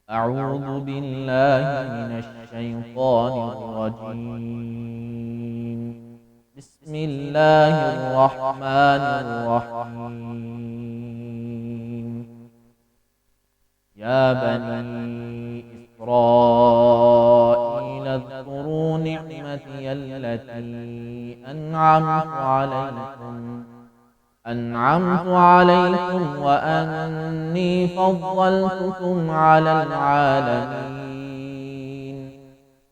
أعوذ بالله من الشيطان الرجيم. بسم الله الرحمن الرحيم. يا بني إسرائيل اذكروا نعمتي التي أنعمت عليكم وأني فضلتكم على العالمين.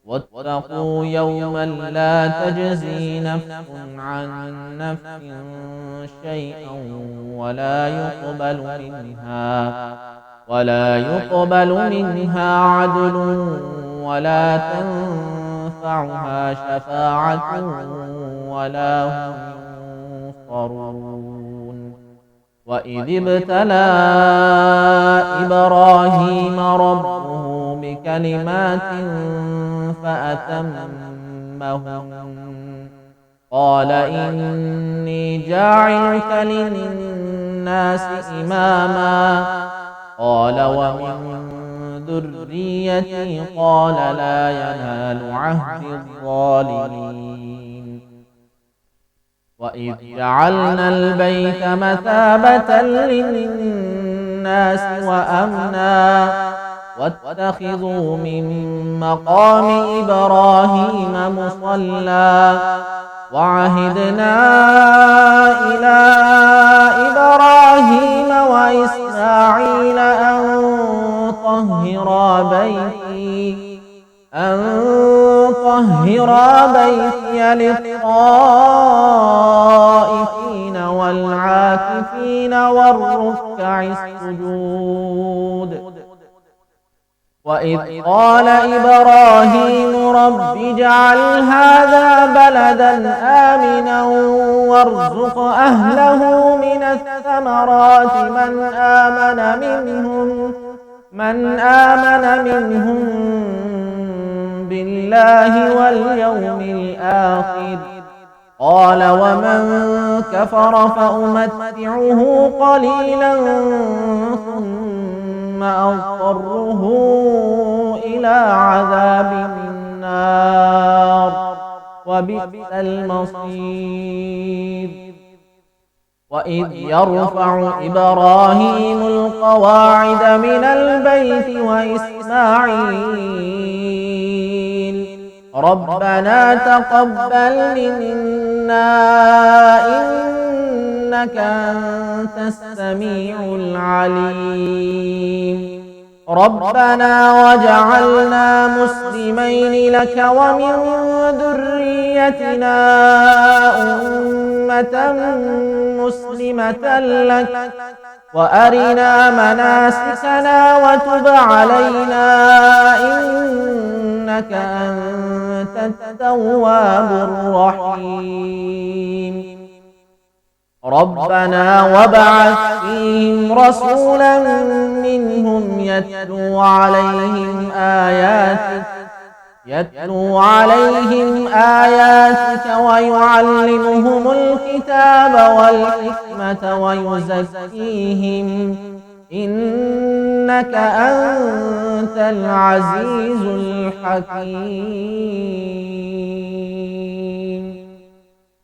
واتقوا يوما لا تجزي نفس عن نفس شيئا ولا يقبل منها عدل ولا تنفعها شفاعة ولا هم ينصرون. وإذ ابتلى إبراهيم ربه بكلمات فأتمهن قال إني جاعلك للناس إماما قال ومن ذريتي قال لا ينال عهد الظالمين. وإذ جعلنا البيت مثابة للناس وأمنا واتخذوا من مقام إبراهيم مصلى وعهدنا إلى إبراهيم وإسماعيل أن طهرا بيتي للطائفين والعاكفين والركع السجود. وإذ قال إبراهيم رب اجعل هذا بلدا آمنا وارزق أهله من الثمرات من آمن منهم بالله واليوم الآخر قال ومن كفر فأمتعه قليلا ثم أضطره إلى عذاب النار وبئس المصير. وإذ يرفع إبراهيم القواعد من البيت وإسماعيل ربنا تقبل منا إنك أنت السميع العليم ربنا وجعلنا مسلمين لك ومن ذريتنا أمة مسلمة لك وأرنا مناسكنا وتب علينا إنك أنت التواب الرحيم. ربنا وابعث فيهم رسولا منهم يتلو عليهم آياتك ويعلمهم الكتاب والحكمة ويزكيهم إنك أنت العزيز الحكيم.